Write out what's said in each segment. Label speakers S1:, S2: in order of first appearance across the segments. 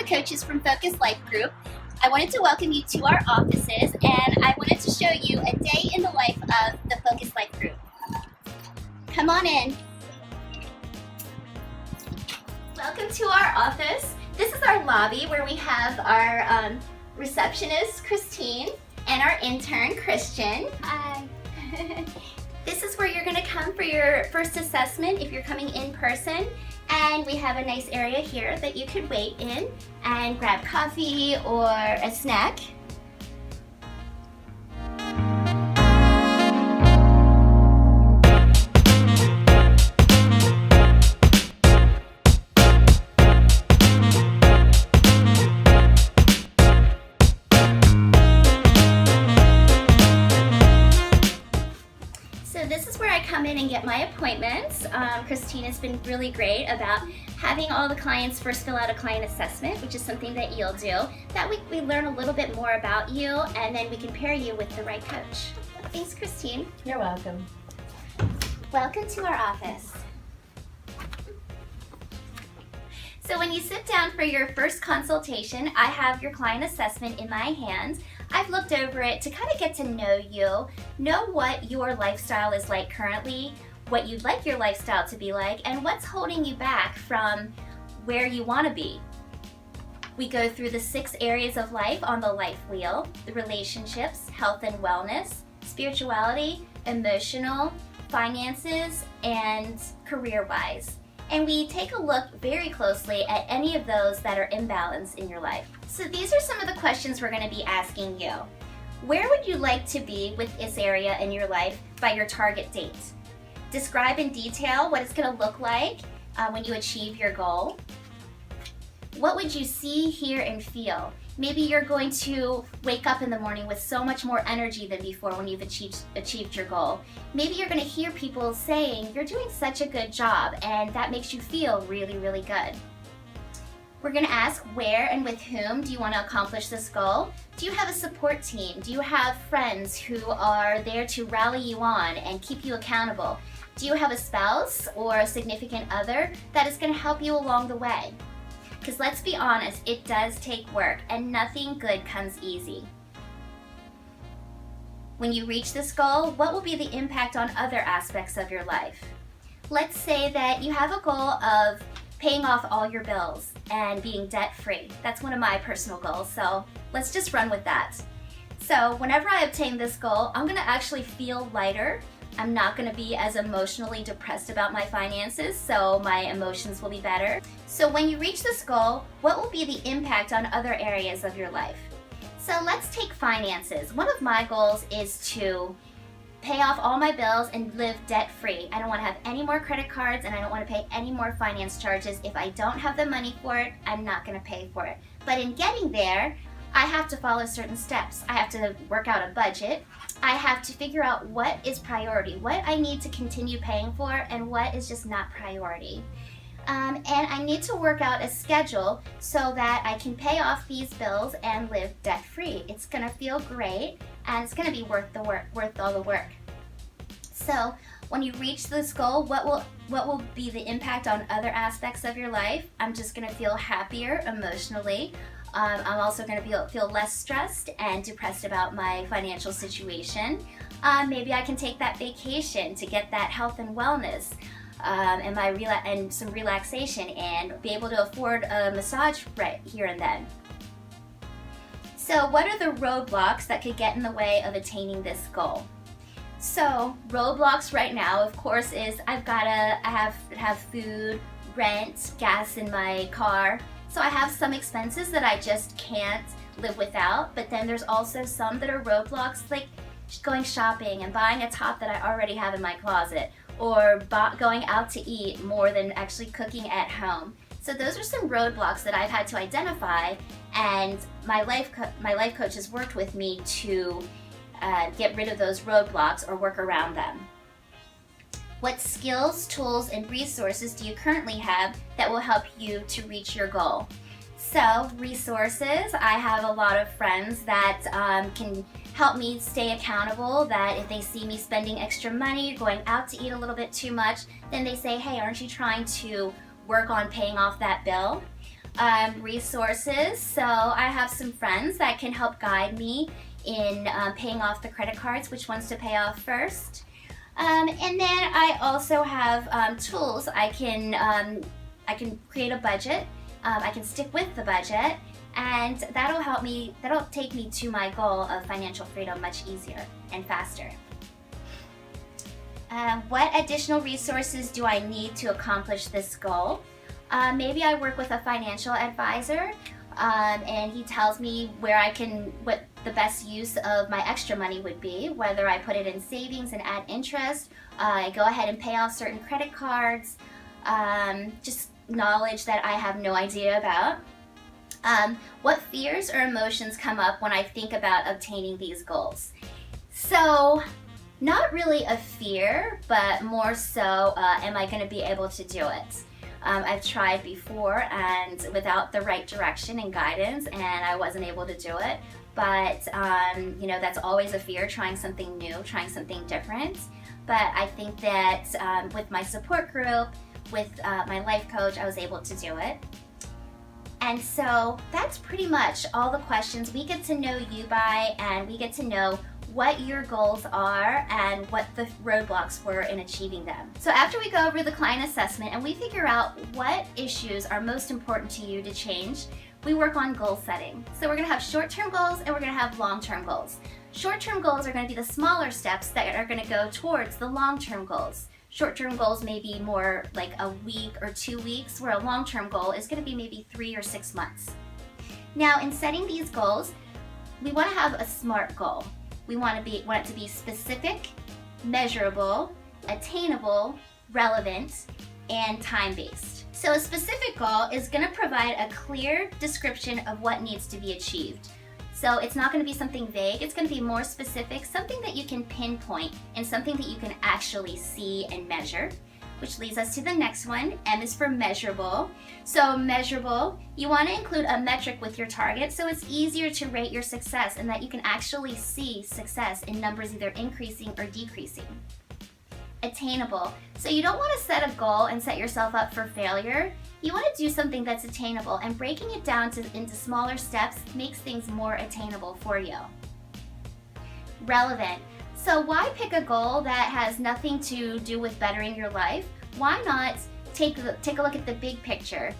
S1: Coaches from Focus Life Group. I wanted to welcome you to our offices, and I wanted to show you a day in the life of the Focus Life Group. Come on in. Welcome to our office. This is our lobby where we have our receptionist, Christine, and our intern, Christian. Hi. This is where you're going to come for your first assessment if you're coming in person. And we have a nice area here that you could wait in and grab coffee or a snack. So this is where I come in and get my appointments. Christine has been really great about having all the clients first fill out a client assessment, which is something that you'll do. That way we learn a little bit more about you, and then we can pair you with the right coach. Thanks, Christine.
S2: You're welcome.
S1: Welcome to our office. So when you sit down for your first consultation, I have your client assessment in my hand. I've looked over it to kind of get to know you, know what your lifestyle is like currently, what you'd like your lifestyle to be like, and what's holding you back from where you want to be. We go through the 6 areas of life on the life wheel: the relationships, health and wellness, spirituality, emotional, finances, and career-wise. And we take a look very closely at any of those that are imbalanced in your life. So these are some of the questions we're going to be asking you. Where would you like to be with this area in your life by your target date? Describe in detail what it's going to look like when you achieve your goal. What would you see, hear, and feel? Maybe you're going to wake up in the morning with so much more energy than before when you've achieved your goal. Maybe you're going to hear people saying, "You're doing such a good job," and that makes you feel really, really good. We're going to ask, where and with whom do you want to accomplish this goal? Do you have a support team? Do you have friends who are there to rally you on and keep you accountable? Do you have a spouse or a significant other that is going to help you along the way? Because let's be honest, it does take work, and nothing good comes easy. When you reach this goal, what will be the impact on other aspects of your life? Let's say that you have a goal of paying off all your bills and being debt-free. That's one of my personal goals, so let's just run with that. So whenever I obtain this goal, I'm going to actually feel lighter. I'm not going to be as emotionally depressed about my finances, so my emotions will be better. So when you reach this goal, what will be the impact on other areas of your life? So let's take finances. One of my goals is to pay off all my bills and live debt-free. I don't want to have any more credit cards, and I don't want to pay any more finance charges. If I don't have the money for it, I'm not going to pay for it. But in getting there, I have to follow certain steps. I have to work out a budget. I have to figure out what is priority, what I need to continue paying for, and what is just not priority. And I need to work out a schedule so that I can pay off these bills and live debt-free. It's going to feel great, and it's going to be worth all the work. So when you reach this goal, what will be the impact on other aspects of your life? I'm just going to feel happier emotionally. I'm also going to feel less stressed and depressed about my financial situation. Maybe I can take that vacation to get that health and wellness and some relaxation, and be able to afford a massage right here and then. So what are the roadblocks that could get in the way of attaining this goal? So roadblocks right now, of course, is I have food, rent, gas in my car. So I have some expenses that I just can't live without, but then there's also some that are roadblocks, like going shopping and buying a top that I already have in my closet, or going out to eat more than actually cooking at home. So those are some roadblocks that I've had to identify, and my life coach has worked with me to get rid of those roadblocks or work around them. What skills, tools, and resources do you currently have that will help you to reach your goal? So resources, I have a lot of friends that can help me stay accountable, that if they see me spending extra money, going out to eat a little bit too much, then they say, hey, aren't you trying to work on paying off that bill? Resources, so I have some friends that can help guide me in paying off the credit cards, which ones to pay off first. And then I also have tools. I can create a budget. I can stick with the budget, and that'll help me, that'll take me to my goal of financial freedom much easier and faster. What additional resources do I need to accomplish this goal? Maybe I work with a financial advisor, and he tells me what the best use of my extra money would be, whether I put it in savings and add interest, I go ahead and pay off certain credit cards, just knowledge that I have no idea about. What fears or emotions come up when I think about obtaining these goals? So, not really a fear, but more so, am I going to be able to do it? I've tried before and without the right direction and guidance, and I wasn't able to do it. But, that's always a fear, trying something new, trying something different. But I think that with my support group, with my life coach, I was able to do it. And so that's pretty much all the questions we get to know you by, and we get to know what your goals are and what the roadblocks were in achieving them. So after we go over the client assessment and we figure out what issues are most important to you to change, we work on goal setting. So we're gonna have short-term goals and we're gonna have long-term goals. Short-term goals are gonna be the smaller steps that are gonna go towards the long-term goals. Short-term goals may be more like a week or 2 weeks, where a long-term goal is gonna be maybe 3 or 6 months. Now, in setting these goals, we wanna have a SMART goal. We want it to be specific, measurable, attainable, relevant, and time-based. So a specific goal is going to provide a clear description of what needs to be achieved. So it's not going to be something vague, it's going to be more specific, something that you can pinpoint and something that you can actually see and measure. Which leads us to the next one. M is for measurable. So measurable, you want to include a metric with your target so it's easier to rate your success and that you can actually see success in numbers either increasing or decreasing. Attainable, so you don't want to set a goal and set yourself up for failure. You want to do something that's attainable, and breaking it down into smaller steps makes things more attainable for you. Relevant. So why pick a goal that has nothing to do with bettering your life? Why not take a look at the big picture?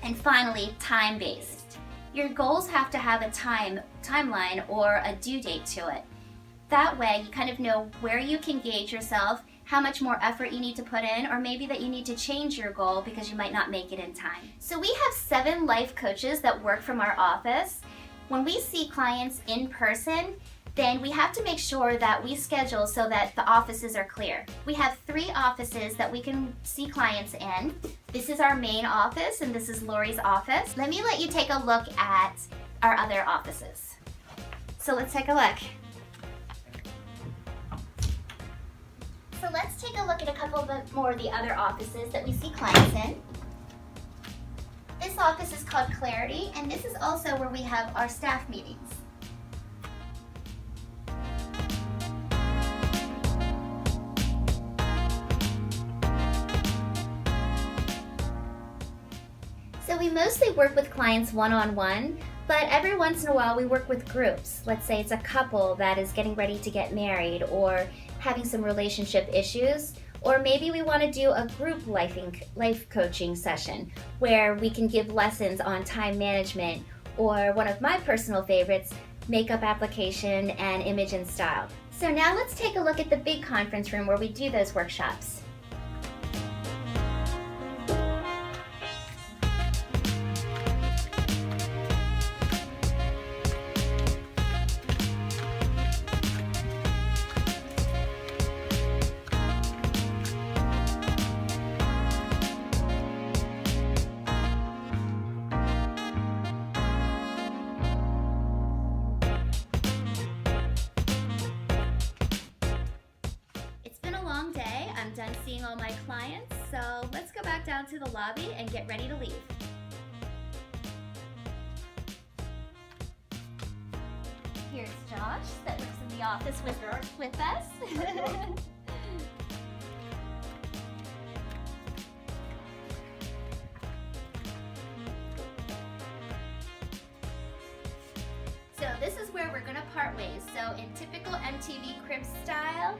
S1: And finally, time-based. Your goals have to have a timeline or a due date to it. That way you kind of know where you can gauge yourself, how much more effort you need to put in, or maybe that you need to change your goal because you might not make it in time. So we have 7 life coaches that work from our office. When we see clients in person, then we have to make sure that we schedule so that the offices are clear. We have 3 offices that we can see clients in. This is our main office, and this is Lori's office. Let me let you take a look at our other offices. So let's take a look. So let's take a look at a couple more of the other offices that we see clients in. This office is called Clarity, and this is also where we have our staff meetings. So we mostly work with clients one-on-one, but every once in a while we work with groups. Let's say it's a couple that is getting ready to get married or having some relationship issues, or maybe we want to do a group life coaching session where we can give lessons on time management or one of my personal favorites, makeup application and image and style. So now let's take a look at the big conference room where we do those workshops. Long day. I'm done seeing all my clients, so let's go back down to the lobby and get ready to leave. Here's Josh that works in the office with us. So this is where we're gonna part ways. So in typical MTV crib style,